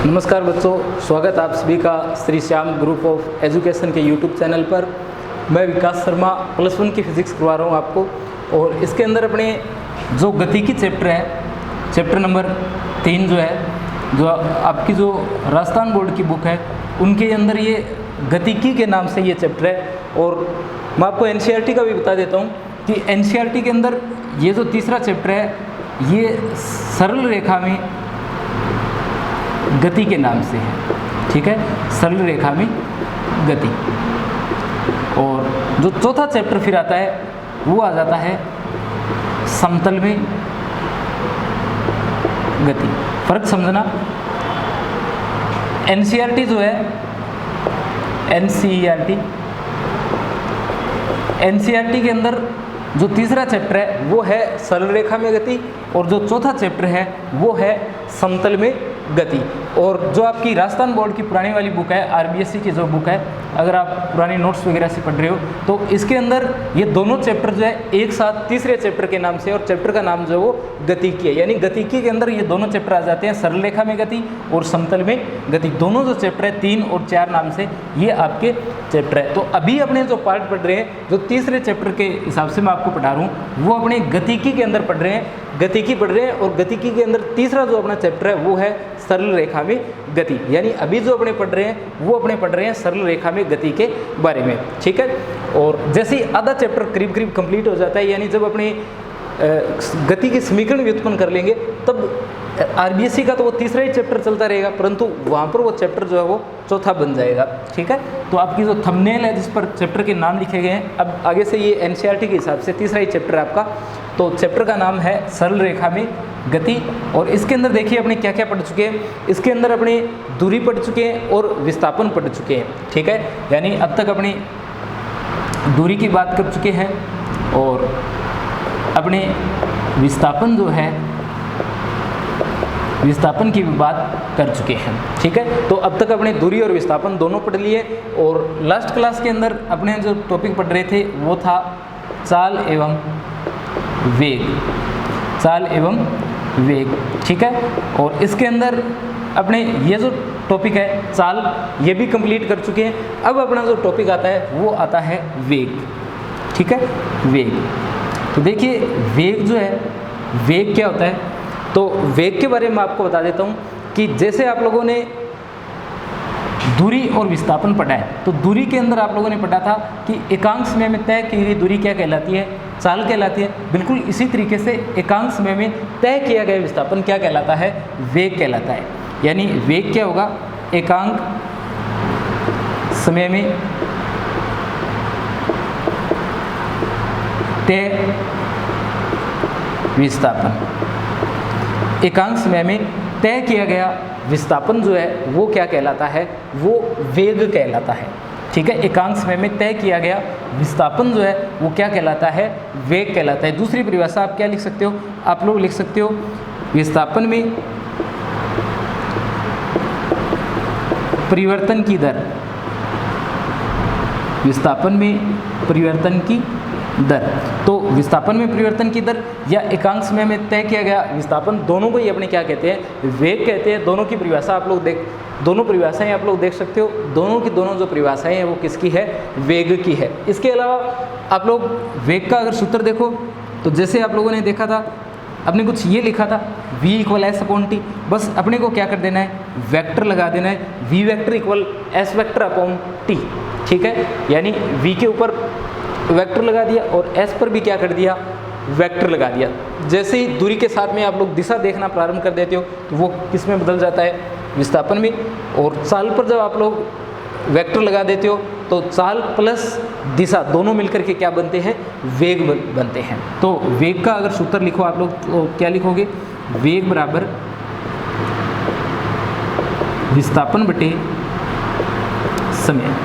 नमस्कार बच्चों, स्वागत आप सभी का Shri Shyam group of education के यूट्यूब चैनल पर। मैं विकास शर्मा प्लस 1 की फिजिक्स करवा रहा हूँ आपको। और इसके अंदर अपने जो गतिकी चैप्टर है, चैप्टर नंबर 3 जो है, जो आपकी जो राजस्थान बोर्ड की बुक है उनके अंदर ये गतिकी के नाम से ये चैप्टर है। और मैं आपको एनसीईआरटी का भी बता देता हूँ कि एनसीईआरटी के अंदर ये जो तीसरा चैप्टर है ये सरल रेखा में गति के नाम से है, ठीक है, सरल रेखा में गति। और जो चौथा चैप्टर फिर आता है वो आ जाता है समतल में गति। फर्क समझना, एनसीईआरटी जो है, एनसीईआरटी के अंदर जो तीसरा चैप्टर है वो है सरल रेखा में गति और जो चौथा चैप्टर है वो है समतल में गति। और जो आपकी राजस्थान बोर्ड की पुरानी वाली बुक है, आरबीएससी की जो बुक है, अगर आप पुरानी नोट्स वगैरह से पढ़ रहे हो तो इसके अंदर ये दोनों चैप्टर जो है एक साथ तीसरे चैप्टर के नाम से, और चैप्टर का नाम जो है वो गतिकी है। यानी गतिकी के अंदर ये दोनों चैप्टर आ जाते हैं, सरल रेखा में गति और समतल में गति। दोनों जो चैप्टर है 3 और 4 नाम से ये आपके चैप्टर है। तो अभी अपने जो पार्ट पढ़ रहे हैं, जो तीसरे चैप्टर के हिसाब से मैं आपको पढ़ा रहा हूँ, वो अपने गतिकी के अंदर पढ़ रहे हैं, गतिकी पढ़ रहे हैं। और गतिकी के अंदर तीसरा जो अपना चैप्टर है वो है सरल रेखा में गति। यानी अभी जो अपने पढ़ रहे हैं वो अपने पढ़ रहे हैं सरल रेखा में गति के बारे में, ठीक है। और जैसे ही आधा चैप्टर करीब करीब कंप्लीट हो जाता है, यानी जब अपने गति के समीकरण व्युत्पन्न कर लेंगे, तब आरबीएससी का तो वो तीसरा ही चैप्टर चलता रहेगा, परंतु वहाँ पर वो चैप्टर जो है वो चौथा बन जाएगा, ठीक है। तो आपकी जो थंबनेल है जिस पर चैप्टर के नाम लिखे गए हैं, अब आगे से ये एनसीईआरटी के हिसाब से तीसरा ही चैप्टर है आपका। तो चैप्टर का नाम है सरल रेखा में गति। और इसके अंदर देखिए अपने क्या क्या पढ़ चुके हैं। इसके अंदर अपने दूरी पढ़ चुके हैं और विस्थापन पढ़ चुके हैं, ठीक है। यानी अब तक अपनी दूरी की बात कर चुके हैं और अपने विस्थापन जो है, विस्थापन की भी बात कर चुके हैं, ठीक है। तो अब तक अपने दूरी और विस्थापन दोनों पढ़ लिए। और लास्ट क्लास के अंदर अपने जो टॉपिक पढ़ रहे थे वो था चाल एवं वेग, चाल एवं वेग, ठीक है। और इसके अंदर अपने ये जो टॉपिक है चाल, ये भी कंप्लीट कर चुके हैं। अब अपना जो टॉपिक आता है वो आता है वेग, ठीक है, वेग। तो देखिए वेग जो है, वेग क्या होता है, तो वेग के बारे में आपको बता देता हूँ कि जैसे आप लोगों ने दूरी और विस्थापन पढ़ा है, तो दूरी के अंदर आप लोगों ने पढ़ा था कि एकांक समय में तय की गई दूरी क्या कहलाती है, चाल कहलाती है। बिल्कुल इसी तरीके से एकांक समय में तय किया गया विस्थापन क्या कहलाता है, वेग कहलाता है। यानी वेग क्या होगा, एकांक समय में तय विस्थापन, एकांक समय में तय किया गया विस्थापन जो है वो क्या कहलाता है, वो वेग कहलाता है, ठीक है। एकांक समय में तय किया गया विस्थापन जो है वो क्या कहलाता है, वेग कहलाता है। दूसरी परिभाषा आप क्या लिख सकते हो, आप लोग लिख सकते हो विस्थापन में परिवर्तन की दर, विस्थापन में परिवर्तन की दर। तो विस्थापन में परिवर्तन की दर या एकांक समय में तय किया गया विस्थापन, दोनों को ही अपने क्या कहते हैं, वेग कहते हैं। दोनों की परिभाषा आप लोग दोनों परिभाषाएं आप लोग देख सकते हो। दोनों की दोनों जो परिभाषाएं हैं वो किसकी है, वेग की है। इसके अलावा आप लोग वेग का अगर सूत्र देखो तो जैसे आप लोगों ने देखा था, अपने कुछ ये लिखा था v = s/t। बस अपने को क्या कर देना है, वेक्टर लगा देना है, v वेक्टर = s/t, ठीक है। यानी v के ऊपर वेक्टर लगा दिया और s पर भी क्या कर दिया, वेक्टर लगा दिया। जैसे ही दूरी के साथ में आप लोग दिशा देखना प्रारंभ कर देते हो तो वो किस में बदल जाता है, विस्थापन में। और चाल पर जब आप लोग वेक्टर लगा देते हो तो चाल प्लस दिशा दोनों मिलकर के क्या बनते हैं, वेग बनते हैं। तो वेग का अगर सूत्र लिखो आप लोग तो क्या लिखोगे, वेग बराबर विस्थापन बटे समय,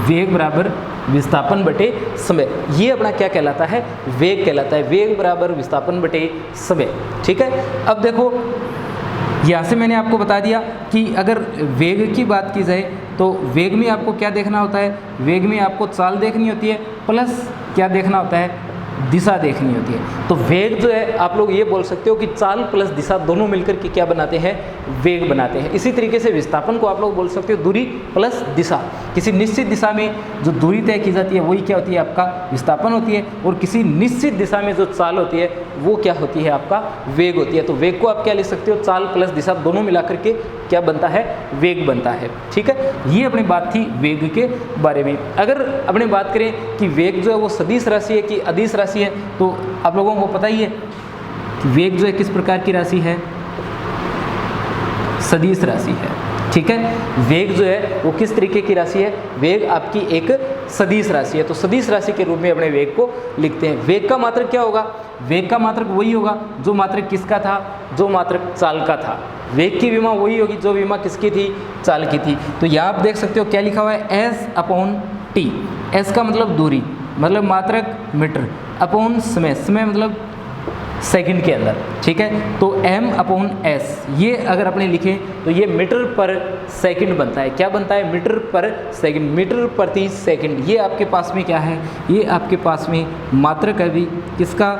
वेग बराबर विस्थापन बटे समय। ये अपना क्या कहलाता है, वेग कहलाता है। वेग बराबर विस्थापन बटे समय, ठीक है। अब देखो यहाँ से मैंने आपको बता दिया कि अगर वेग की बात की जाए तो वेग में आपको क्या देखना होता है, वेग में आपको चाल देखनी होती है प्लस क्या देखना होता है, दिशा देखनी होती है। तो वेग जो है आप लोग ये बोल सकते हो कि चाल प्लस दिशा दोनों मिलकर के क्या बनाते हैं, वेग बनाते हैं। इसी तरीके से विस्थापन को आप लोग बोल सकते हो दूरी प्लस दिशा। किसी निश्चित दिशा में जो दूरी तय की जाती है वही क्या होती है, आपका विस्थापन होती है, और किसी निश्चित दिशा में जो चाल होती है वो क्या होती है, आपका वेग होती है। तो वेग को आप क्या लिख सकते हो, चाल प्लस दिशा दोनों मिलाकर के क्या बनता है, वेग बनता है। ठीक है, ये अपनी बात थी वेग के बारे में। अगर अपने बात करें कि वेग जो है वो सदिश राशि है कि अदिश राशि है, तो आप लोगों को पता ही है कि वेग जो है किस प्रकार की राशि है, सदिश राशि है। ठीक है, वेग जो है वो किस तरीके की राशि है, वेग आपकी एक सदिश राशि है। तो सदिश राशि के रूप में अपने वेग को लिखते हैं। वेग का मात्रक क्या होगा, वेग का मात्रक वही होगा जो मात्रक किसका था, जो मात्रक चाल का था। वेग की विमा वही होगी जो विमा किसकी थी, चाल की थी। तो यहाँ आप देख सकते हो क्या लिखा हुआ है, एस अपॉन टी। एस का मतलब दूरी, मतलब मात्रक मीटर, अपॉन समय, समय मतलब सेकंड के अंदर। ठीक है, तो m अपॉन एस, ये अगर अपने लिखें तो ये मीटर पर सेकंड बनता है। क्या बनता है, मीटर पर सेकंड, मीटर प्रति सेकंड। ये आपके पास में क्या है, ये आपके पास में मात्रक है भी किसका,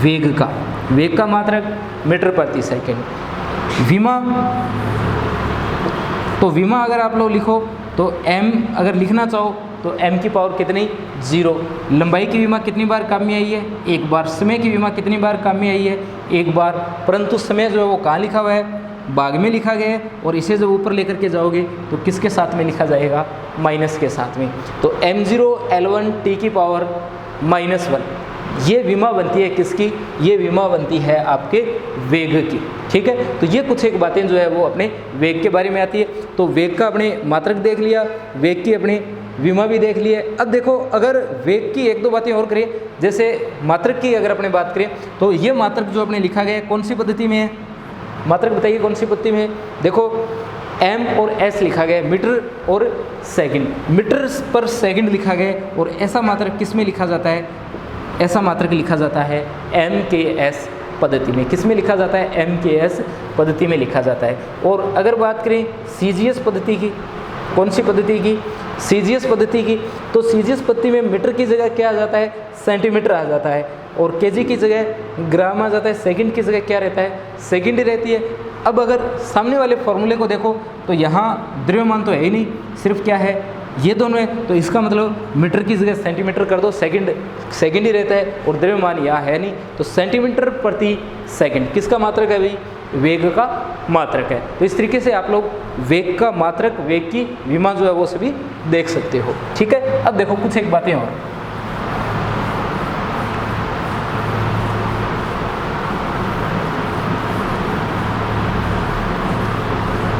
वेग का। वेग का मात्रक मीटर प्रति सेकंड। विमा, तो विमा अगर आप लोग लिखो तो m अगर लिखना चाहो तो m की पावर कितनी, 0। लंबाई की विमा कितनी बार काम में आई है, एक बार। समय की विमा कितनी बार काम में आई है, एक बार। परंतु समय जो है वो कहाँ लिखा हुआ है, भाग में लिखा गया है, और इसे जब ऊपर लेकर के जाओगे तो किसके साथ में लिखा जाएगा, माइनस के साथ में। तो m0 L1 t की पावर -1, ये विमा बनती है किसकी, ये विमा बनती है आपके वेग की। ठीक है, तो ये कुछ एक बातें जो है वो अपने वेग के बारे में आती है। तो वेग का अपने मात्रक देख लिया, वेग की अपने विमा भी देख लिए। अब देखो, अगर वेग की एक दो बातें और करें, जैसे मात्रक की अगर अपने बात करें तो ये मात्रक जो अपने लिखा गया है कौन सी पद्धति में है, मात्रक बताइए कौन सी पद्धति में है। देखो m और s लिखा गया है, मीटर और सेकंड, मीटर पर सेकंड लिखा गया है। और ऐसा मात्रक किस में लिखा जाता है, ऐसा मात्रक लिखा जाता है MKS पद्धति में। किस में लिखा जाता है, MKS पद्धति में लिखा जाता है। और अगर बात करें CGS पद्धति की, कौन सी पद्धति की, CGS पद्धति की, तो CGS पद्धति में मीटर की जगह क्या आ जाता है, सेंटीमीटर आ जाता है, और केजी की जगह ग्राम आ जाता है, सेकंड की जगह क्या रहता है, सेकंड ही रहती है। अब अगर सामने वाले फॉर्मूले को देखो तो यहाँ द्रव्यमान तो है ही नहीं, सिर्फ क्या है, ये दोनों है। तो इसका मतलब मीटर की जगह सेंटीमीटर कर दो, सेकंड सेकंड ही रहता है, और द्रव्यमान यहाँ है नहीं। तो सेंटीमीटर प्रति सेकंड किसका मात्रक है भाई, वेग का मात्रक है। तो इस तरीके से आप लोग वेग का मात्रक, वेग की विमा जो है वो सभी देख सकते हो। ठीक है, अब देखो कुछ एक बातें और।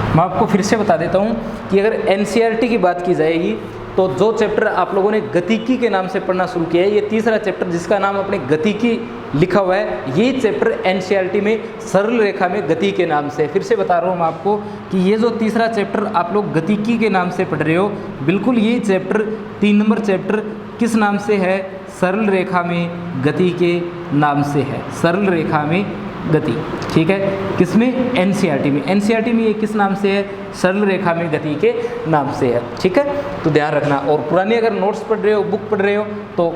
मैं आपको फिर से बता देता हूँ कि अगर NCERT की बात की जाएगी तो जो चैप्टर आप लोगों ने गतिकी के नाम से पढ़ना शुरू किया है, ये तीसरा चैप्टर जिसका नाम अपने गतिकी लिखा हुआ है, ये चैप्टर NCERT में सरल रेखा में गति के नाम से। फिर से बता रहा हूँ मैं आपको कि ये जो तीसरा चैप्टर आप लोग गतिकी के नाम से पढ़ रहे हो, बिल्कुल ये चैप्टर 3 नंबर चैप्टर किस नाम से है, सरल रेखा में गति के नाम से है, सरल रेखा में गति। ठीक है, किसमें, NCERT में। NCERT में ये किस नाम से है, सरल रेखा में गति के नाम से है। ठीक है, तो ध्यान रखना। और पुराने अगर नोट्स पढ़ रहे हो, बुक पढ़ रहे हो, तो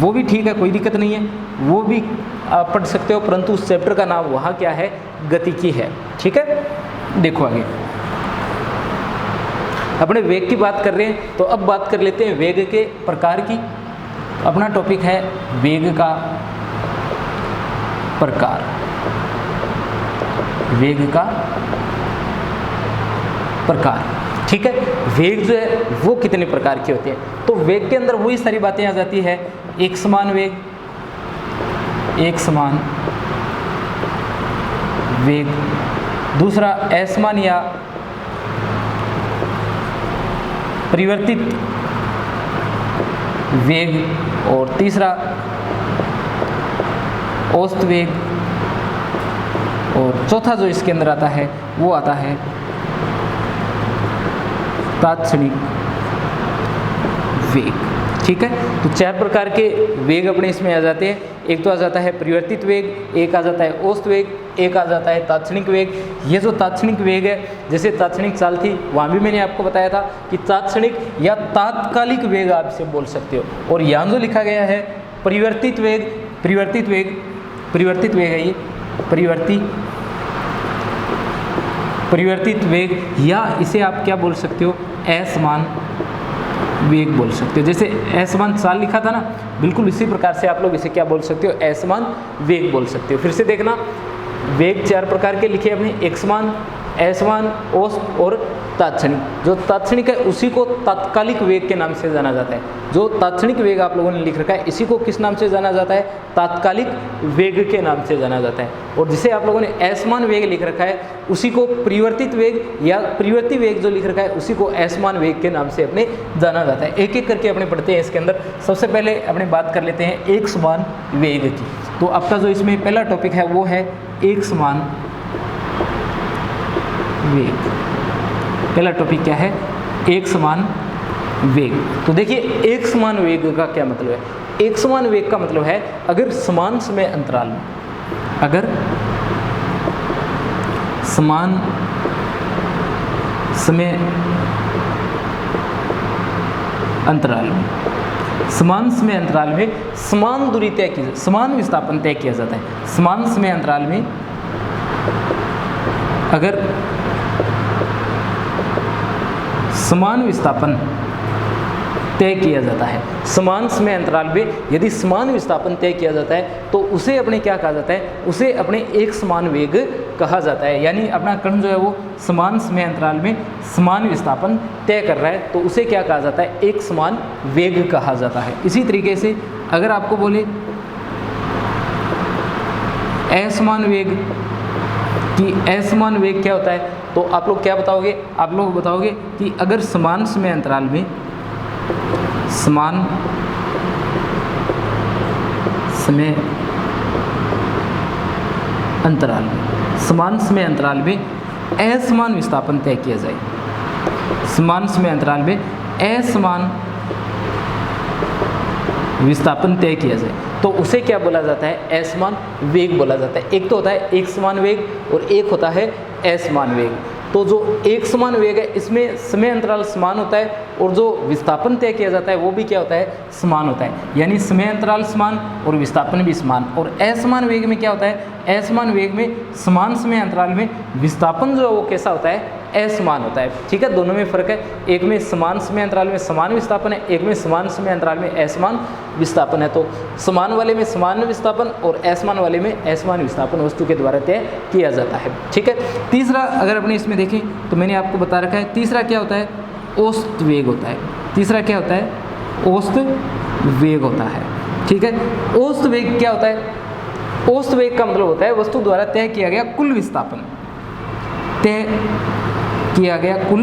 वो भी ठीक है, कोई दिक्कत नहीं है, वो भी आप पढ़ सकते हो, परंतु उस चैप्टर का नाम वहाँ क्या है, गतिकी है। ठीक है, देखो आगे अपने वेग की बात कर रहे हैं, तो अब बात कर लेते हैं वेग के प्रकार की। अपना टॉपिक है वेग का प्रकार, वेग का प्रकार। ठीक है, वेग जो है वो कितने प्रकार के होते हैं, तो वेग के अंदर वही सारी बातें आ जाती है। एक समान वेग, एक समान वेग, दूसरा असमान या परिवर्तित वेग, और तीसरा औसत वेग, और चौथा जो इसके अंदर आता है वो आता है तात्क्षणिक वेग। ठीक है, तो 4 प्रकार के वेग अपने इसमें आ जाते हैं। एक तो आ जाता है परिवर्तित वेग, एक आ जाता है औसत वेग, एक आ जाता है तात्क्षणिक वेग। ये जो तात्क्षणिक वेग है, जैसे तात्क्षणिक चाल थी, वहाँ भी मैंने आपको बताया था कि तात्क्षणिक या तात्कालिक वेग आप इसे बोल सकते हो। और यहाँ जो लिखा गया है परिवर्तित वेग है ये परिवर्तित वेग, या इसे आप क्या बोल सकते हो, असमान वेग बोल सकते हो। जैसे असमान चाल लिखा था ना, बिल्कुल इसी प्रकार से आप लोग इसे क्या बोल सकते हो, असमान वेग बोल सकते हो। फिर से देखना, वेग 4 प्रकार के लिखे अपने, एकसमान, असमान, औसत और तात्क्षणिक। जो तात्क्षणिक है उसी को तात्कालिक वेग के नाम से जाना जाता है। जो तात्क्षणिक वेग आप लोगों ने लिख रखा है इसी को किस नाम से जाना जाता है, तात्कालिक वेग के नाम से जाना जाता है। और जिसे आप लोगों ने असमान वेग लिख रखा है उसी को परिवर्तित वेग या परिवर्ती वेग जो लिख रखा है उसी को असमान वेग के नाम से अपने जाना जाता है। एक एक करके अपने पढ़ते हैं इसके अंदर। सबसे पहले अपने बात कर लेते हैं एक समान वेग की। तो आपका जो इसमें पहला टॉपिक है वो है एक समान वेग। पहला टॉपिक क्या है, एक समान वेग। तो देखिए एक समान वेग का क्या मतलब है। एक समान वेग का मतलब है अगर समान समय अंतराल में, अगर समान समय अंतराल में, समान समय अंतराल में समान दूरी तय की, समान विस्थापन तय किया जाता है। समान समय अंतराल में अगर समान विस्थापन तय किया जाता है, समान समय अंतराल में यदि समान विस्थापन तय किया जाता है तो उसे अपने क्या कहा जाता है, उसे अपने एक समान वेग कहा जाता है। यानी अपना कण जो है वो समान समय अंतराल में समान विस्थापन तय कर रहा है तो उसे क्या कहा जाता है, एक समान वेग कहा जाता है। इसी तरीके से अगर आपको बोले असमान वेग कि असमान वेग क्या होता है, तो आप लोग क्या बताओगे, आप लोग बताओगे कि अगर समान समय अंतराल में, समान समय अंतराल में, समान समय अंतराल में असमान विस्थापन तय किया जाए, समान समय अंतराल में असमान विस्थापन तय किया जाए तो उसे क्या बोला जाता है, असमान वेग बोला जाता है। एक तो होता है एक समान वेग और एक होता है असमान वेग। तो जो एक समान वेग है इसमें समय अंतराल समान होता है और जो विस्थापन तय किया जाता है वो भी क्या होता है, समान होता है। यानी समय अंतराल समान और विस्थापन भी समान। और असमान वेग में क्या होता है, असमान वेग में समान समय अंतराल में विस्थापन जो है वो कैसा होता है, असमान होता है। ठीक है, दोनों में फर्क है, एक में समान समय अंतराल में समान विस्थापन है, एक में समान समय अंतराल में असमान विस्थापन है। तो समान वाले में समान विस्थापन और असमान वाले में असमान विस्थापन वस्तु के द्वारा तय किया जाता है। ठीक है, तीसरा अगर अपने इसमें देखें तो मैंने आपको बता रखा है, तीसरा क्या होता है, औसत वेग होता है। तीसरा क्या होता है, औसत वेग होता है। ठीक है, औसत वेग क्या होता है, औसत वेग का मतलब होता है वस्तु द्वारा तय किया गया कुल विस्थापन, तय किया गया कुल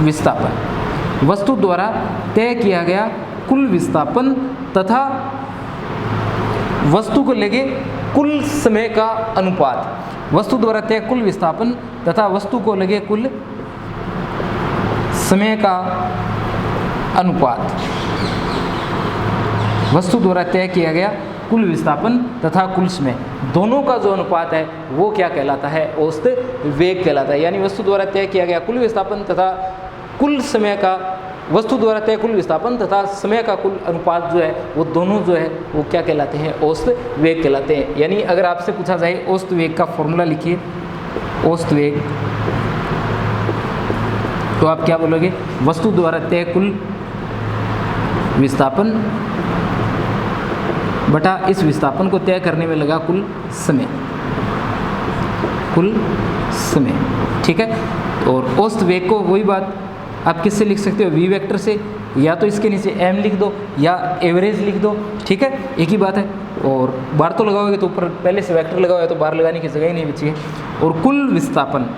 विस्थापन, वस्तु द्वारा तय किया गया कुल विस्थापन तथा वस्तु को लगे कुल समय का अनुपात। वस्तु द्वारा तय कुल विस्थापन तथा वस्तु को लगे कुल समय का अनुपात, वस्तु द्वारा तय किया गया कुल विस्थापन तथा कुल समय, दोनों का जो अनुपात है वो क्या कहलाता है, औसत वेग कहलाता है। यानी वस्तु द्वारा तय किया गया कुल विस्थापन तथा कुल समय का, वस्तु द्वारा तय कुल विस्थापन तथा समय का कुल अनुपात जो है वो दोनों जो है वो क्या कहलाते हैं, औसत वेग कहलाते हैं। यानी अगर आपसे पूछा जाए औसत वेग का फॉर्मूला लिखिए, औसत वेग, तो आप क्या बोलोगे, वस्तु द्वारा तय कुल विस्थापन बटा इस विस्थापन को तय करने में लगा कुल समय, कुल समय। ठीक है, और औसत वेग को वही बात आप किससे लिख सकते हो, वी वेक्टर से, या तो इसके नीचे एम लिख दो या एवरेज लिख दो। ठीक है, एक ही बात है। और बार तो लगाओगे तो ऊपर पहले से वेक्टर लगाओगे तो बार लगाने की जगह ही नहीं बची है। और कुल विस्थापन,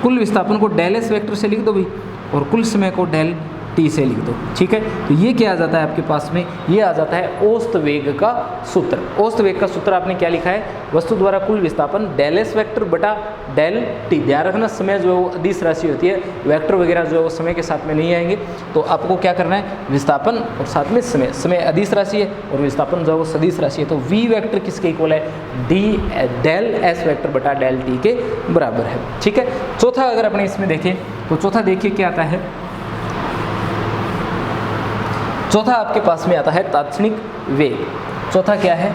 कुल विस्थापन को डेल एस वेक्टर से लिख दो भाई, और कुल समय को डेल टी से लिख दो। ठीक है, तो ये क्या आ जाता है आपके पास में, ये आ जाता है औसत वेग का सूत्र। औसत वेग का सूत्र आपने क्या लिखा है, वस्तु द्वारा कुल विस्थापन डेल एस वेक्टर बटा डेल टी। ध्यान रखना समय जो है वो अदिश राशि होती है, वेक्टर वगैरह जो है वो समय के साथ में नहीं आएंगे। तो आपको क्या करना है, विस्थापन और साथ में समय, समय अदिश राशि है और विस्थापन जो है वो सदिश राशि है। तो वी वेक्टर किसके इक्वल है, डी डेल एस वेक्टर बटा डेल टी के बराबर है। ठीक है, चौथा अगर अपने इसमें देखें तो चौथा देखिए क्या आता है, चौथा आपके पास में आता है तात्क्षणिक वेग। चौथा क्या है?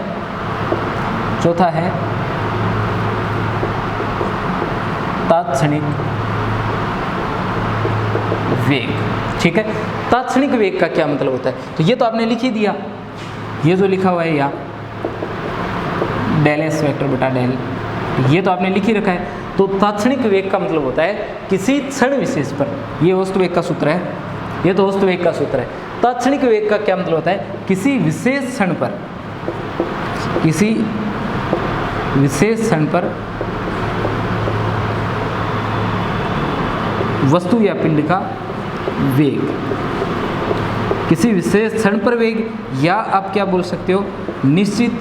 चौथा है तात्क्षणिक वेग। ठीक है, तात्क्षणिक वेग का क्या मतलब होता है? तो ये तो आपने लिख ही दिया, ये जो लिखा हुआ है यहाँ डेल एस वेक्टर बटा डेल, ये तो आपने लिख ही रखा है। तो तात्क्षणिक वेग का मतलब होता है किसी क्षण विशेष पर, ये औसत वेग का सूत्र है, ये तो औसत वेग का सूत्र है। तात्क्षणिक वेग का क्या मतलब होता है? किसी विशेष क्षण पर, किसी विशेष क्षण पर वस्तु या पिंड का वेग, किसी विशेष क्षण पर वेग, या आप क्या बोल सकते हो, निश्चित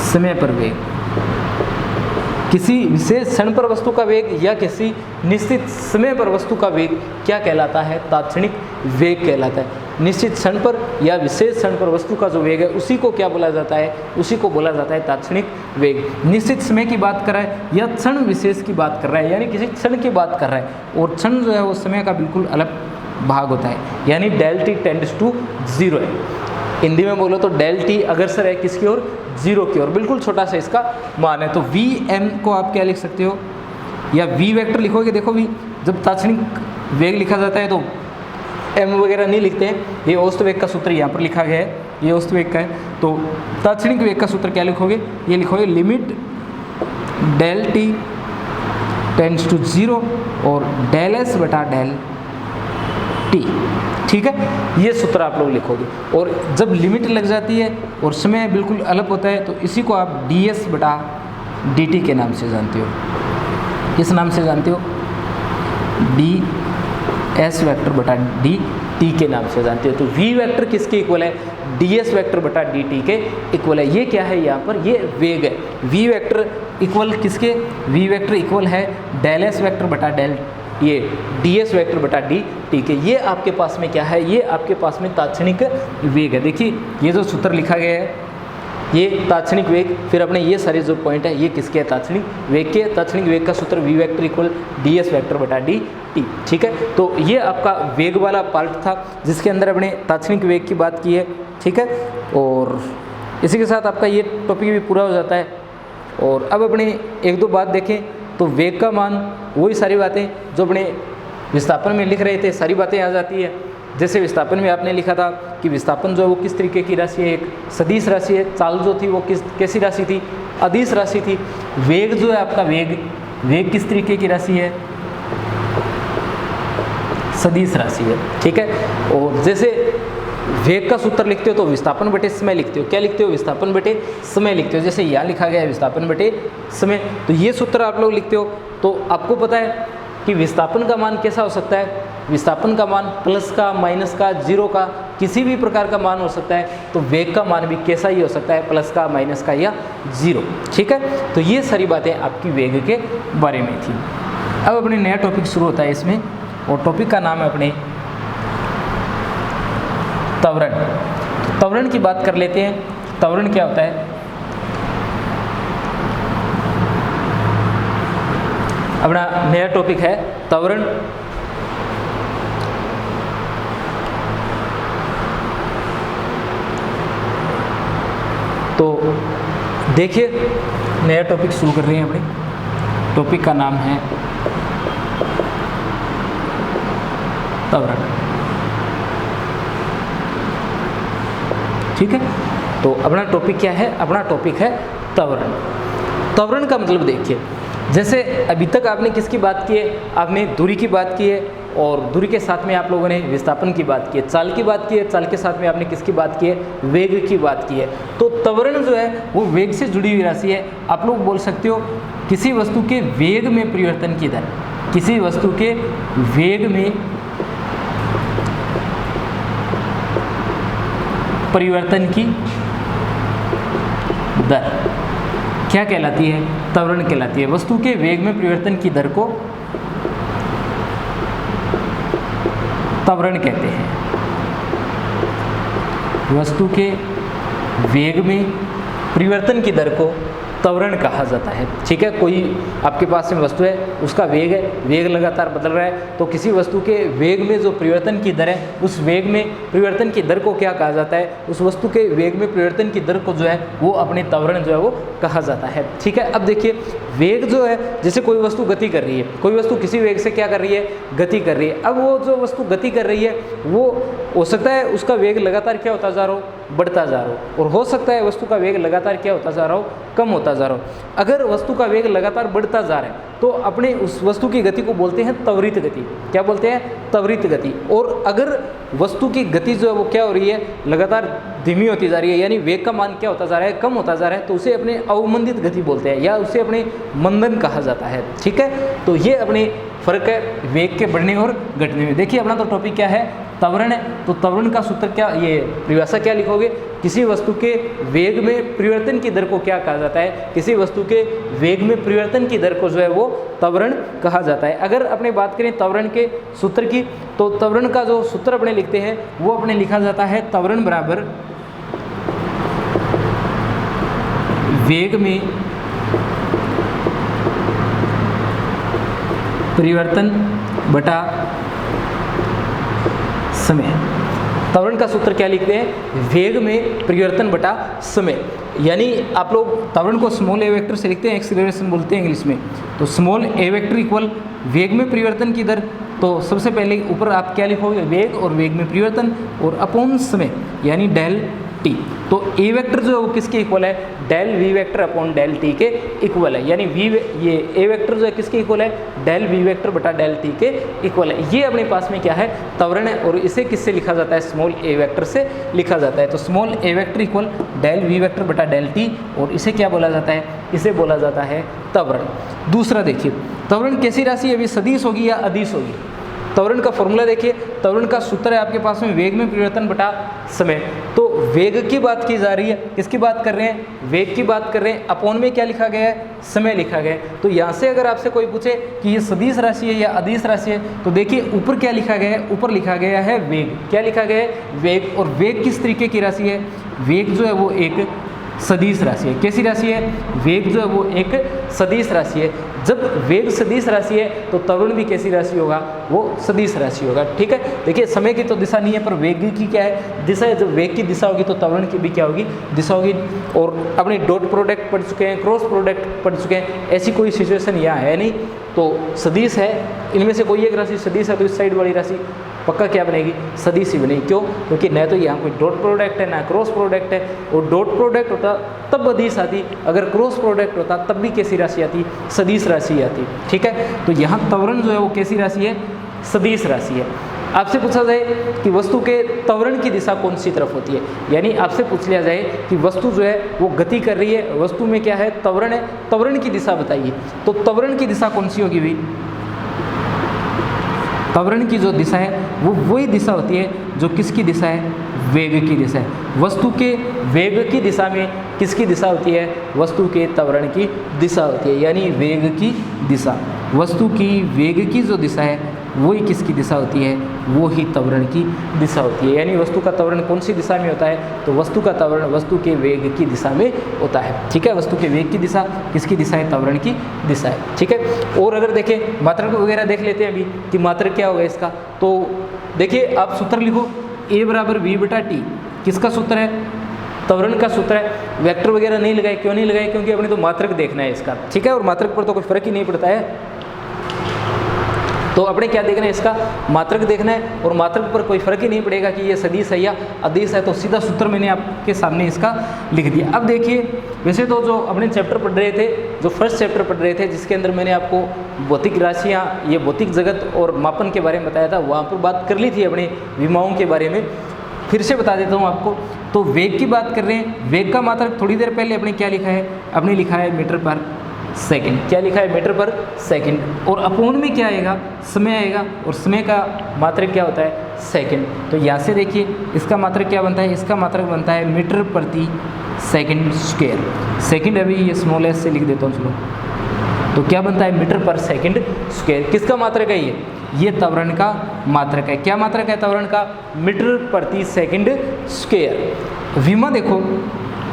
समय पर वेग। किसी विशेष क्षण पर वस्तु का वेग या किसी निश्चित समय पर वस्तु का वेग क्या कहलाता है? तात्क्षणिक वेग कहलाता है। निश्चित क्षण पर या विशेष क्षण पर वस्तु का जो वेग है उसी को क्या बोला जाता है? उसी को बोला जाता है तात्क्षणिक वेग। निश्चित समय की बात कर रहा है या क्षण विशेष की बात कर रहा है, यानी किसी क्षण की बात कर रहा है, और क्षण जो है वो समय का बिल्कुल अलग भाग होता है, यानी डेल टी टेंड्स टू 0 है। हिंदी में बोलो तो डेल टी अग्रसर है किसकी ओर? 0 की ओर, बिल्कुल छोटा सा इसका मान है। तो वी एम को आप क्या लिख सकते हो, या वी वेक्टर लिखोगे, देखो भी जब तात्क्षणिक वेग लिखा जाता है तो एम वगैरह नहीं लिखते हैं, ये औसत वेग का सूत्र यहाँ पर लिखा गया है, ये औसत वेग का है। तो तात्क्षणिक वेग का सूत्र क्या लिखोगे? ये लिखोगे limit del t tends to 0 और डेल एस बटा डेल टी। ठीक है, ये सूत्र आप लोग लिखोगे। और जब लिमिट लग जाती है और समय बिल्कुल अलग होता है तो इसी को आप डी एस बटा डी टी के नाम से जानते हो। किस नाम से जानते हो? डी एस वेक्टर बटा डी टी के नाम से जानते हो। तो वी वेक्टर किसके इक्वल है? डी एस वेक्टर बटा डी टी के इक्वल है। ये क्या है? यहाँ पर ये वेग है। वी वेक्टर इक्वल किसके? वी वेक्टर इक्वल है डेल एस वेक्टर बटा डेल, ये डी एस वेक्टर बटा डी टी के। ये आपके पास में क्या है? ये आपके पास में तात्क्षणिक वेग है। देखिए ये जो सूत्र लिखा गया है ये तात्क्षणिक वेग, फिर अपने ये सारे जो पॉइंट है ये किसके है? तात्क्षणिक वेग के। तात्क्षणिक वेग का सूत्र v vector equal d s vector बटा डी टी। ठीक है, तो ये आपका वेग वाला पार्ट था जिसके अंदर अपने तात्क्षणिक वेग की बात की है। ठीक है, और इसी के साथ आपका ये टॉपिक भी पूरा हो जाता है। और अब अपने एक दो बात देखें तो वेग का मान, वही सारी बातें जो अपने विस्थापन में लिख रहे थे सारी बातें आ जाती है। जैसे विस्थापन में आपने लिखा था कि विस्थापन जो है वो किस तरीके की राशि है? एक सदिश राशि है। चाल जो थी वो कैसी राशि थी? अदिश राशि थी। वेग जो है आपका वेग किस तरीके की राशि है? सदिश राशि है। ठीक है, और जैसे वेग का सूत्र लिखते हो तो विस्थापन बटे समय लिखते हो। क्या लिखते हो? विस्थापन बटे समय लिखते हो। जैसे यहाँ लिखा गया है विस्थापन बटे समय, तो ये सूत्र आप लोग लिखते हो। तो आपको पता है कि विस्थापन का मान कैसा हो सकता है? विस्थापन का मान प्लस का, माइनस का, 0 का, किसी भी प्रकार का मान हो सकता है। तो वेग का मान भी कैसा ही हो सकता है? प्लस का, माइनस का या 0। ठीक है, तो ये सारी बातें आपकी वेग के बारे में थी। अब अपने नया टॉपिक शुरू होता है इसमें, और टॉपिक का नाम है अपने त्वरण। त्वरण की बात कर लेते हैं। त्वरण क्या होता है? अपना नया टॉपिक है त्वरण। तो देखिए नया टॉपिक शुरू कर रहे हैं। अपने टॉपिक का नाम है त्वरण। ठीक है, तो अपना टॉपिक क्या है? अपना टॉपिक है त्वरण। त्वरण का मतलब देखिए, जैसे अभी तक आपने किसकी बात की है? आपने दूरी की बात की है, और दूरी के साथ में आप लोगों ने विस्थापन की बात की है, चाल की बात की है, चाल के साथ में आपने किसकी बात की है? वेग की बात की है। तो त्वरण जो है वो वेग से जुड़ी हुई राशि है। आप लोग बोल सकते हो किसी वस्तु के वेग में परिवर्तन की दर, किसी वस्तु के वेग में परिवर्तन की दर क्या कहलाती है? त्वरण कहलाती है। वस्तु के वेग में परिवर्तन की दर को त्वरण कहते हैं। वस्तु के वेग में परिवर्तन की दर को त्वरण कहा जाता है। ठीक है, कोई आपके पास में वस्तु है, उसका वेग है, वेग लगातार बदल रहा है, तो किसी वस्तु के वेग में जो परिवर्तन की दर है, उस वेग में परिवर्तन की दर को क्या कहा जाता है, उस वस्तु के वेग में परिवर्तन की दर को जो है वो अपने त्वरण जो है वो कहा जाता है। ठीक है, अब देखिए वेग जो है, जैसे कोई वस्तु गति कर रही है, कोई वस्तु किसी वेग से क्या कर रही है, गति कर रही है। अब वो जो वस्तु गति कर रही है वो हो सकता है उसका वेग लगातार क्या होता जा रहा हो, बढ़ता जा रहा हो, और हो सकता है वस्तु का वेग लगातार क्या होता जा रहा हो, कम होता जा रहा हो। अगर वस्तु का वेग लगातार बढ़ता जा रहा है तो अपने उस वस्तु की गति को बोलते हैं त्वरित गति। क्या बोलते हैं, त्वरित गति। और अगर वस्तु की गति जो है वो क्या हो रही है, लगातार धीमी होती जा रही है, यानी वेग का मान क्या होता जा रहा है, कम होता जा रहा है, तो उसे अपने अवमंदित गति बोलते हैं या उसे अपने मंदन कहा जाता है। ठीक है, तो ये अपने फर्क है वेग के बढ़ने और घटने में। देखिए अपना तो टॉपिक क्या है, त्वरण है, तो त्वरण का सूत्र क्या, ये परिभाषा क्या लिखोगे, किसी वस्तु के वेग में परिवर्तन की दर को क्या कहा जाता है, किसी वस्तु के वेग में परिवर्तन की दर को जो है वो त्वरण कहा जाता है। अगर अपने बात करें त्वरण के सूत्र की, तो त्वरण का जो सूत्र अपने लिखते हैं वो अपने लिखा जाता है त्वरण बराबर वेग में परिवर्तन बटा समय। त्वरण का सूत्र क्या लिखते हैं, वेग में परिवर्तन बटा समय। यानी आप लोग त्वरण को स्मॉल ए वेक्टर से लिखते हैं, एक्सीलरेशन बोलते हैं इंग्लिश में। तो स्मॉल ए वेक्टर इक्वल वेग में परिवर्तन की दर, तो सबसे पहले ऊपर आप क्या लिखोगे, वेग और वेग में परिवर्तन, और अपॉन समय यानी डेल टी। तो ए वेक्टर जो है वो किसके इक्वल है, del v vector upon del t के इक्वल है। यानी ये ए वेक्टर जो है किसके इक्वल है, डेल वी वेक्टर बटा डेल टी के इक्वल है। ये अपने पास में क्या है, त्वरण है, और इसे किससे लिखा जाता है, स्मॉल ए वेक्टर से लिखा जाता है। तो small a vector equal del v vector बटा डेल टी, और इसे क्या बोला जाता है, इसे बोला जाता है त्वरण। दूसरा देखिए, त्वरण कैसी राशि है, अभी सदिश होगी या अदिश होगी। त्वरण का फॉर्मूला देखिए, त्वरण का सूत्र है आपके पास में वेग में परिवर्तन बटा समय। तो वेग की बात की जा रही है, किसकी बात कर रहे हैं, वेग की बात कर रहे हैं, अपॉन में क्या लिखा गया है, समय लिखा गया है। तो यहाँ से अगर आपसे कोई पूछे कि ये सदिश राशि है या अदिश राशि है, तो देखिए ऊपर क्या लिखा गया है, ऊपर लिखा गया है वेग। क्या लिखा गया है, वेग। और वेग किस तरीके की राशि है, वेग जो है वो एक सदिश राशि है। कैसी राशि है, वेग जो है वो एक सदिश राशि है। जब वेग सदिश राशि है तो त्वरण भी कैसी राशि होगा, वो सदिश राशि होगा। ठीक है, देखिए समय की तो दिशा नहीं है, पर वेग की क्या है, दिशा है। जब वेग की दिशा होगी तो त्वरण की भी क्या होगी, दिशा होगी। और अपने डॉट प्रोडक्ट पढ़ चुके हैं, क्रॉस प्रोडक्ट पढ़ चुके हैं, ऐसी कोई सिचुएशन यहाँ है नहीं। तो सदिश है, इनमें से कोई एक राशि सदिश है तो इस साइड वाली राशि पक्का क्या बनेगी, सदिश ही बनेगी। क्यों, क्योंकि न तो यहाँ कोई डॉट प्रोडक्ट है ना क्रॉस प्रोडक्ट है। और डॉट प्रोडक्ट होता तब अदिश आती, अगर क्रॉस प्रोडक्ट होता तब भी कैसी राशि आती, सदिश राशि आती। ठीक है, तो यहाँ त्वरण जो है वो कैसी राशि है, सदिश राशि है। आपसे पूछा जाए कि वस्तु के त्वरण की दिशा कौन सी तरफ होती है, यानी आपसे पूछ लिया जाए कि वस्तु जो है वो गति कर रही है, वस्तु में क्या है, त्वरण है, त्वरण की दिशा बताइए। तो त्वरण की दिशा कौन सी होगी भाई, त्वरण की जो दिशा है वो वही दिशा होती है जो किसकी दिशा है, वेग की दिशा है। वस्तु के वेग की दिशा में किसकी दिशा होती है, वस्तु के त्वरण की दिशा होती है, यानी वेग की दिशा। वस्तु की वेग की जो दिशा है वही किसकी दिशा होती है, वो ही त्वरण की दिशा होती है। यानी वस्तु का त्वरण कौन सी दिशा में होता है, तो वस्तु का त्वरण वस्तु के वेग की दिशा में होता है। ठीक है, वस्तु के वेग की दिशा किसकी दिशा है, त्वरण की दिशा है। ठीक है, और अगर देखें मात्रक वगैरह देख लेते हैं अभी कि मात्रक क्या होगा इसका। तो देखिए आप सूत्र लिखो, ए बराबर वी बटा टी, किसका सूत्र है, त्वरण का सूत्र है। वेक्टर वगैरह नहीं लगाए, क्यों नहीं लगाए, क्योंकि अपने तो मात्रक देखना है इसका। ठीक है, और मात्रक पर तो कोई फर्क ही नहीं पड़ता है, तो अपने क्या देखना है, इसका मात्रक देखना है। और मात्रक पर कोई फर्क ही नहीं पड़ेगा कि ये सदिश है या अदिश है, तो सीधा सूत्र मैंने आपके सामने इसका लिख दिया। अब देखिए, वैसे तो जो अपने चैप्टर पढ़ रहे थे, जो फर्स्ट चैप्टर पढ़ रहे थे जिसके अंदर मैंने आपको भौतिक राशियाँ, ये भौतिक जगत और मापन के बारे में बताया था, वहाँ पर बात कर ली थी अपने विमाओं के बारे में। फिर से बता देता हूँ आपको। तो वेग की बात कर रहे हैं, वेग का मात्रक थोड़ी देर पहले अपने क्या लिखा है, अपने लिखा है मीटर पर सेकंड। क्या लिखा है, मीटर पर सेकंड। और अपॉन में क्या आएगा, समय आएगा, और समय का मात्रक क्या होता है, सेकंड। तो यहाँ से देखिए इसका मात्रक क्या बनता है, इसका मात्रक बनता है मीटर प्रति सेकंड स्क्वायर। सेकंड अभी ये स्मॉल एस से लिख देता हूँ, चलो। तो क्या बनता है, मीटर पर सेकंड स्क्वायर। किसका मात्रक है ये त्वरण का मात्रक है। क्या मात्रक है त्वरण का, मीटर प्रति सेकंड स्क्वायर। विमा देखो,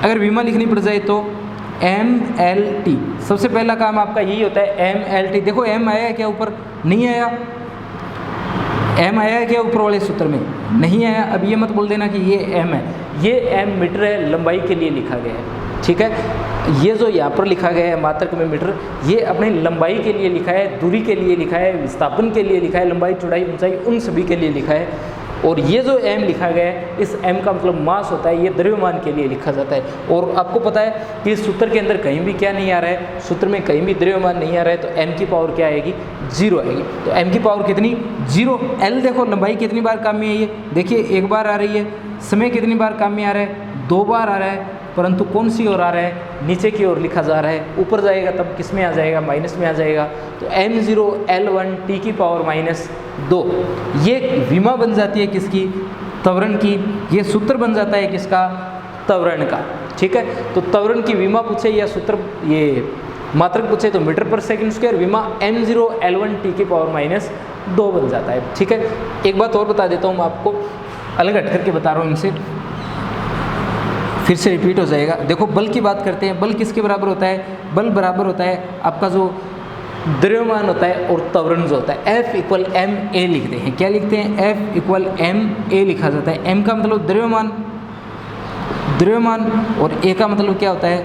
अगर विमा लिखनी पड़ जाए तो mlt। सबसे पहला काम आपका यही होता है mlt। देखो m आया क्या ऊपर? नहीं आया। m आया क्या ऊपर वाले सूत्र में? नहीं आया। अब ये मत बोल देना कि ये m है, ये m मीटर है, लंबाई के लिए लिखा गया है, ठीक है। ये जो यहाँ पर लिखा गया है मात्रक में मीटर, ये अपनी लंबाई के लिए लिखा है, दूरी के लिए लिखा है, विस्थापन के लिए लिखा है, लंबाई चौड़ाई ऊंचाई उन सभी के लिए लिखा है। और ये जो m लिखा गया है, इस m का मतलब मास होता है, ये द्रव्यमान के लिए लिखा जाता है। और आपको पता है कि इस सूत्र के अंदर कहीं भी क्या नहीं आ रहा है, सूत्र में कहीं भी द्रव्यमान नहीं आ रहा है, तो m की पावर क्या आएगी? 0 आएगी। तो m की पावर कितनी? 0। l देखो लंबाई कितनी बार काम में आई है? देखिए एक बार आ रही है। समय कितनी बार काम में आ रहा है? 2 बार आ रहा है। परंतु कौन सी ओर आ रहा है? नीचे की ओर लिखा जा रहा है। ऊपर जाएगा तब किस में आ जाएगा? माइनस में आ जाएगा। तो m0 l1 t की पावर -2 ये विमा बन जाती है किसकी? त्वरण की। ये सूत्र बन जाता है किसका? त्वरण का, ठीक है। तो त्वरण की विमा पूछे या सूत्र ये मात्रक पूछे तो मीटर पर सेकंड स्क्वायर, विमा m0 l1 t की पावर -2 बन जाता है, ठीक है। एक बात और बता देता हूँ मैं आपको, अलग हट करके बता रहा हूँ इनसे, फिर से रिपीट हो जाएगा। देखो बल की बात करते हैं। बल किसके बराबर होता है? बल बराबर होता है आपका जो द्रव्यमान होता है और त्वरण जो होता है, F = ma लिखते हैं। क्या लिखते हैं? F = ma लिखा जाता है। m का मतलब द्रव्यमान, और a का मतलब क्या होता है?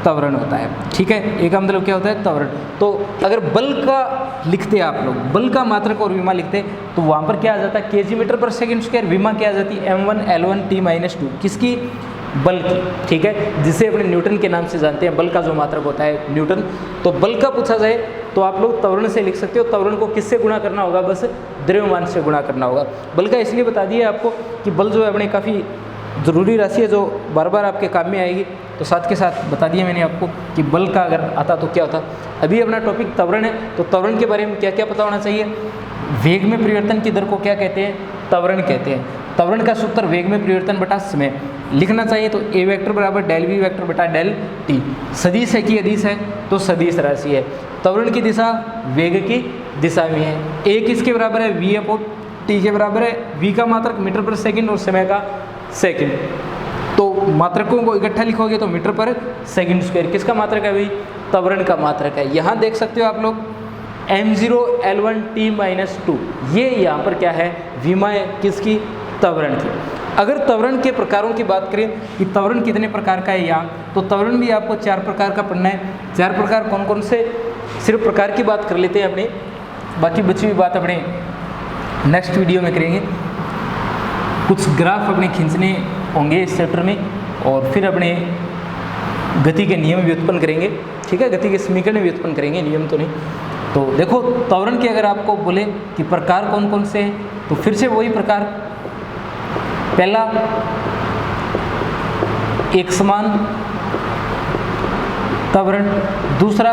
त्वरण होता है, ठीक है। a का मतलब क्या होता है? त्वरण। तो अगर बल का लिखते आप लोग, बल का मात्रक और विमा लिखते तो वहाँ पर क्या आ जाता है? kg/s²। विमा क्या आ जाती? m1 l1 t -2 किसकी? बल की, ठीक है, जिसे अपने न्यूटन के नाम से जानते हैं। बल का जो मात्रक होता है न्यूटन। तो बल का पूछा जाए तो आप लोग त्वरण से लिख सकते हो। त्वरण को किससे गुणा करना होगा? बस द्रव्यमान से गुणा करना होगा। बल का इसलिए बता दिया आपको कि बल जो है अपने काफ़ी ज़रूरी राशि है, जो बार बार आपके काम में आएगी। तो साथ के साथ बता दिया मैंने आपको कि बल का अगर आता तो क्या होता। अभी अपना टॉपिक त्वरण है, तो त्वरण के बारे में क्या क्या पता होना चाहिए? वेग में परिवर्तन की दर को क्या कहते हैं? त्वरण कहते हैं। त्वरण का सूत्र वेग में परिवर्तन बटा समय लिखना चाहिए। तो a वेक्टर बराबर डेल v वेक्टर बटा डेल t। सदिश है कि अदिश है? तो सदिश राशि है। त्वरण की दिशा वेग की दिशा में है। a किसके बराबर है? v/t के बराबर है। v का मात्रक मीटर पर सेकंड और समय का सेकंड। तो मात्रकों को इकट्ठा लिखोगे तो मीटर पर सेकंड स्क्वायर। किसका मात्रक है भाई? त्वरण का मात्रक है। यहाँ देख सकते हो आप लोग m0 l1 t -2, ये यहाँ पर क्या है? विमा है किसकी? त्वरण की। अगर त्वरण के प्रकारों की बात करें कि त्वरण कितने प्रकार का है यहाँ, तो त्वरण भी आपको 4 प्रकार का पढ़ना है। 4 प्रकार कौन कौन से? सिर्फ प्रकार की बात कर लेते हैं अपने, बाकी बची हुई बात अपने नेक्स्ट वीडियो में करेंगे। कुछ ग्राफ अपने खींचने होंगे इस चैप्टर में, और फिर अपने गति के नियम भी उत्पन्न करेंगे, ठीक है। गति के समीकरण भी उत्पन्न करेंगे, नियम तो नहीं। तो देखो त्वरण के अगर आपको बोले कि प्रकार कौन कौन से हैं, तो फिर से वही प्रकार। पहला एक समान त्वरण, दूसरा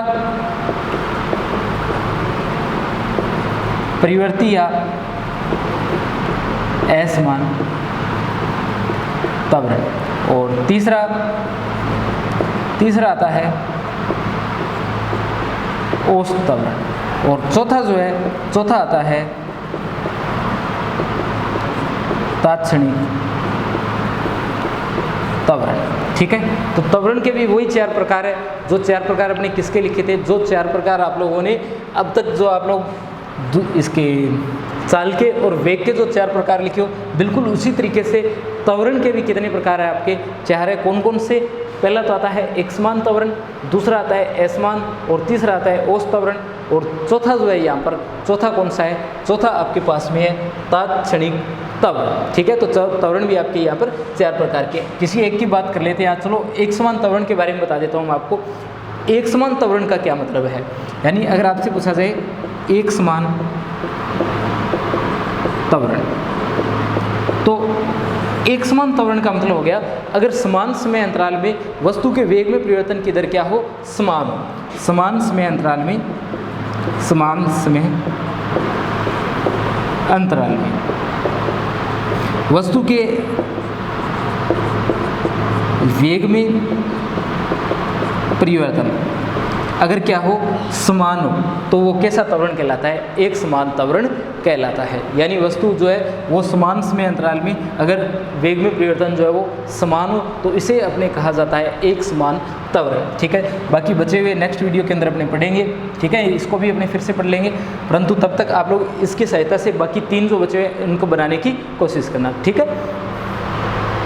परिवर्ती या असमान त्वरण, और तीसरा आता है औसत त्वरण, और चौथा आता है तात्क्षणिक त्वरण, ठीक है। तो त्वरण के भी वही 4 प्रकार है। जो 4 प्रकार अपने किसके लिखे थे? जो 4 प्रकार आप लोगों ने अब तक जो आप लोग इसके चाल के और वेग के जो 4 प्रकार लिखे हो, बिल्कुल उसी तरीके से त्वरण के भी कितने प्रकार है आपके 4 है। कौन कौन से? पहला तो आता है एकसमान त्वरण, दूसरा आता है असमान, और तीसरा आता है औसत त्वरण, और चौथा जो है यहाँ पर, चौथा कौन सा है? चौथा आपके पास में है तात्क्षणिक त्वरण, ठीक है। तो त्वरण भी आपके यहाँ पर 4 प्रकार के। किसी एक की बात कर लेते हैं आज। चलो एक समान त्वरण के बारे में बता देता हूँ मैं आपको। एक समान त्वरण का क्या मतलब है? यानी अगर आपसे पूछा जाए एक समान त्वरण, तो एक समान त्वरण का मतलब हो गया अगर समान समय अंतराल में वस्तु के वेग में परिवर्तन की दर क्या हो? समान हो। समान समय अंतराल में वस्तु के वेग में परिवर्तन अगर क्या हो? समान हो, तो वो कैसा त्वरण कहलाता है? एक समान त्वरण कहलाता है। यानी वस्तु जो है वो समान समय अंतराल में अगर वेग में परिवर्तन जो है वो समान हो तो इसे अपने कहा जाता है एक समान त्वरण। ठीक है, बाकी बचे हुए नेक्स्ट वीडियो के अंदर अपने पढ़ेंगे। ठीक है, इसको भी अपने फिर से पढ़ लेंगे, परंतु तब तक आप लोग इसकी सहायता से बाकी 3 जो बचे हुए उनको बनाने की कोशिश करना। ठीक है।